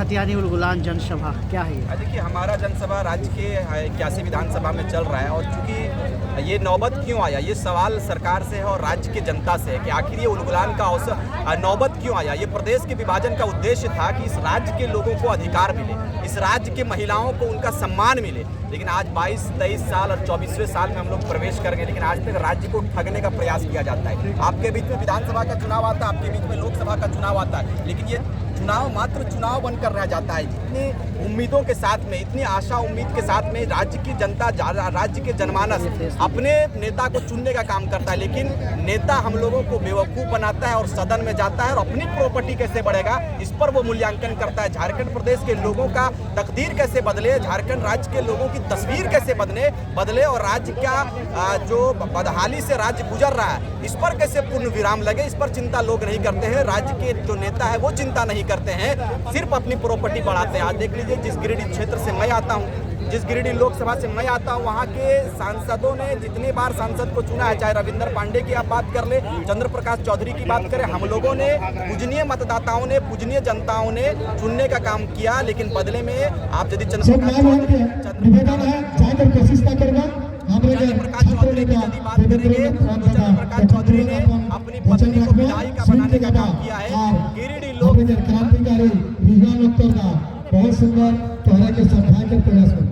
खतियानी उलगुलान जनसभा क्या है ये? देखिए, हमारा जनसभा राज्य के 81 विधानसभा में चल रहा है और चूंकि ये नौबत क्यों आया, ये सवाल सरकार से है और राज्य की जनता से है कि आखिर ये उलगुलान का अवसर नौबत क्यों आया। ये प्रदेश के विभाजन का उद्देश्य था कि इस राज्य के लोगों को अधिकार मिले, इस राज्य के महिलाओं को उनका सम्मान मिले। लेकिन आज 22, 23 साल और 24वें साल में हम लोग प्रवेश कर गए, लेकिन आज तक राज्य को ठगने का प्रयास किया जाता है। आपके बीच में विधानसभा का चुनाव आता है, आपके बीच में लोकसभा का चुनाव आता है, लेकिन ये चुनाव मात्र चुनाव बनकर रह जाता है। इतनी उम्मीदों के साथ में, इतनी आशा उम्मीद के साथ में राज्य की जनता, राज्य के जनमानस अपने नेता को चुनने का काम करता है, लेकिन नेता हम लोगों को बेवकूफ़ बनाता है और सदन में जाता है और अपनी प्रॉपर्टी कैसे बढ़ेगा इस पर वो मूल्यांकन करता है। झारखंड प्रदेश के लोगों का तकदीर कैसे बदले, झारखंड राज्य के लोगों की तस्वीर कैसे बदले और राज्य का जो बदहाली से राज्य गुजर रहा है इस पर कैसे पूर्ण विराम लगे, इस पर चिंता लोग नहीं करते हैं। राज्य के जो नेता है वो चिंता नहीं करते हैं, सिर्फ अपनी प्रॉपर्टी बढ़ाते हैं। आज देख लीजिए, जिस गिरिडीह क्षेत्र से मैं आता हूँ, जिस गिरिडीह लोकसभा से मैं आता हूँ, वहाँ के सांसदों ने जितनी बार सांसद को चुना है, चाहे रविंदर पांडे की आप बात कर ले, चंद्र प्रकाश चौधरी की बात करें, हम लोगों ने पूजनीय मतदाताओं ने, पूजनीय जनताओं ने चुनने का काम किया। लेकिन बदले में आप यदि चंद्र प्रकाश चौधरी की बात करेंगे तो चंद्र प्रकाश चौधरी ने अपनी पत्नी को विधायिका बनाने का काम किया है। गिरिडीह लोग क्रांतिकारी बहुत सुंदर तोहरा के सफाई के प्रयास में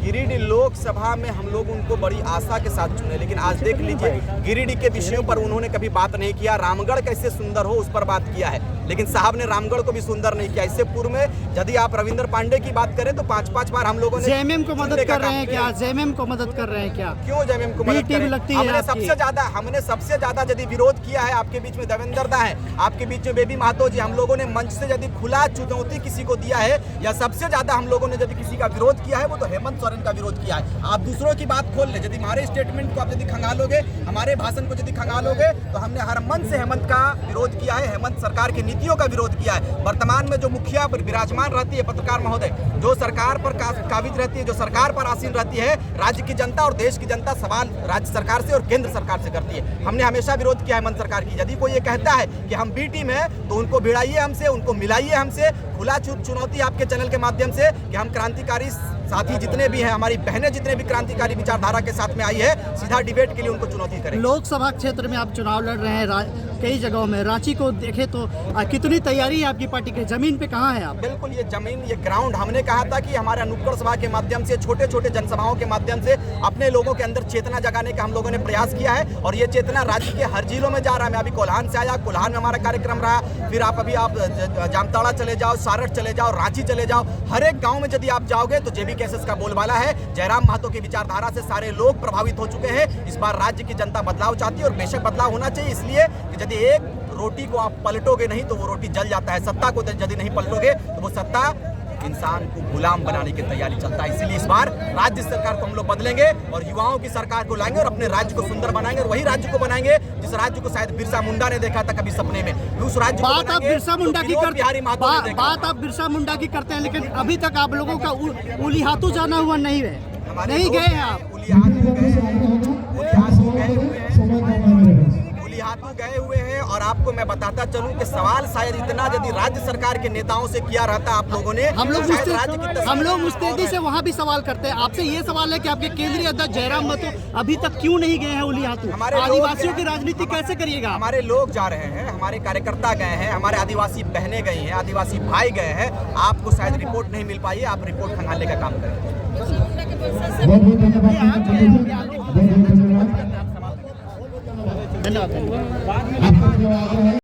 गिरिडीह लोकसभा में हम लोग उनको बड़ी आशा के साथ चुने, लेकिन आज देख लीजिए गिरिडीह के विषयों पर उन्होंने कभी बात नहीं किया। रामगढ़ कैसे सुंदर हो उस पर बात किया है, लेकिन साहब ने रामगढ़ को भी सुंदर नहीं किया। इससे पूर्व में यदि आप रविंद्र पांडे की बात करें तो 5-5 बार हम लोगों ने जेएमएम को मदद कर रहे हैं क्या? जेएमएम को मदद कर रहे हैं क्या? क्यों जेएमएम को मदद कर रहे हैं? हमने सबसे ज्यादा यदि विरोध किया है, आपके बीच में देवेंद्र दा है, आपके बीच में बेबी महतो जी, हम लोगों ने मंच से यदि खुला चुनौती किसी को दिया है या सबसे ज्यादा हम लोगों ने यदि किसी का विरोध किया है वो तो हेमंत सोरेन का विरोध किया है। आप दूसरों की बात खोल ले, यदि हमारे स्टेटमेंट को आप यदि खंगालोगे, हमारे भाषण को यदि खंगालोगे तो हमने हर मंच से हेमंत का विरोध किया है, हेमंत सरकार की नीतियों का विरोध किया है। वर्तमान में जो मुखिया विराजमान रहती है, पत्रकार महोदय, जो सरकार पर काबिज रहती है, जो सरकार पर आसीन रहती है, राज्य की जनता और देश की जनता सवाल राज्य सरकार से और केंद्र सरकार से करती है। हमने हमेशा विरोध किया हेमंत सरकार की। यदि कोई ये कहता है कि हम बी टीम है तो उनको भिड़ाइए हमसे, उनको मिलाइए हमसे। खुला चुनौती आपके चैनल के माध्यम से कि हम क्रांतिकारी साथी जितने भी हैं, हमारी बहनें जितने भी क्रांतिकारी विचारधारा के साथ में आई है, सीधा डिबेट के लिए उनको चुनौती करें। लोकसभा क्षेत्र में आप चुनाव लड़ रहे हैं कई जगहों में, रांची को देखें तो कितनी तैयारी है आपकी पार्टी की? जमीन पे कहाँ है आप? बिल्कुल, ये जमीन, ये ग्राउंड, हमने कहा था कि हमारे नुक्कड़ सभा के माध्यम से, छोटे छोटे जनसभाओं के माध्यम से अपने लोगों के अंदर चेतना जगाने का हम लोगों ने प्रयास किया है और ये चेतना राज्य के हर जिलों में जा रहा है। मैं अभी कोल्हान से आया, कोल्हान में हमारा कार्यक्रम रहा, फिर आप जामताड़ा चले जाओ, सारठ चले जाओ, रांची चले जाओ, हर एक गाँव में यदि आप जाओगे तो जेबी कैसेस का बोलबाला है। जयराम महतो की विचारधारा से सारे लोग प्रभावित हो चुके हैं। इस बार राज्य की जनता बदलाव चाहती है और बेशक बदलाव होना चाहिए, इसलिए कि यदि एक रोटी को आप पलटोगे नहीं तो वो रोटी जल जाता है। सत्ता को यदि नहीं पलटोगे तो वो सत्ता इंसान को गुलाम बनाने की तैयारी चलता है। इसलिए इस बार राज्य सरकार को हम लोग बदलेंगे और युवाओं की सरकार को लाएंगे और अपने राज्य को सुंदर बनाएंगे और वही राज्य को बनाएंगे जिस राज्य को शायद बिरसा मुंडा ने देखा था कभी सपने में। उस राज्य बात आप बिरसा मुंडा की करते हैं, बात आप बिरसा मुंडा की करते हैं, लेकिन अभी तक आप लोगों का उलिहातू जाना हुआ नहीं है, नहीं गए हैं आप? उलिहातू गए हुए हैं और आपको मैं बताता चलूं कि सवाल शायद इतना यदि राज्य सरकार के नेताओं से किया रहता आप लोगों ने, हम लोग मुस्तैदी से वहाँ भी सवाल करते हैं। आपसे ये सवाल है कि आपके केंद्रीय अध्यक्ष जयराम महतो अभी तक क्यों नहीं गए हैं उलिहातू? आदिवासियों की राजनीति कैसे करिएगा? हमारे लोग जा रहे हैं, हमारे कार्यकर्ता गए हैं, हमारे आदिवासी बहनें गई हैं, आदिवासी भाई गए हैं। आपको शायद रिपोर्ट नहीं मिल पाई है, आप रिपोर्ट खंगालने का काम करें। धन्यवाद।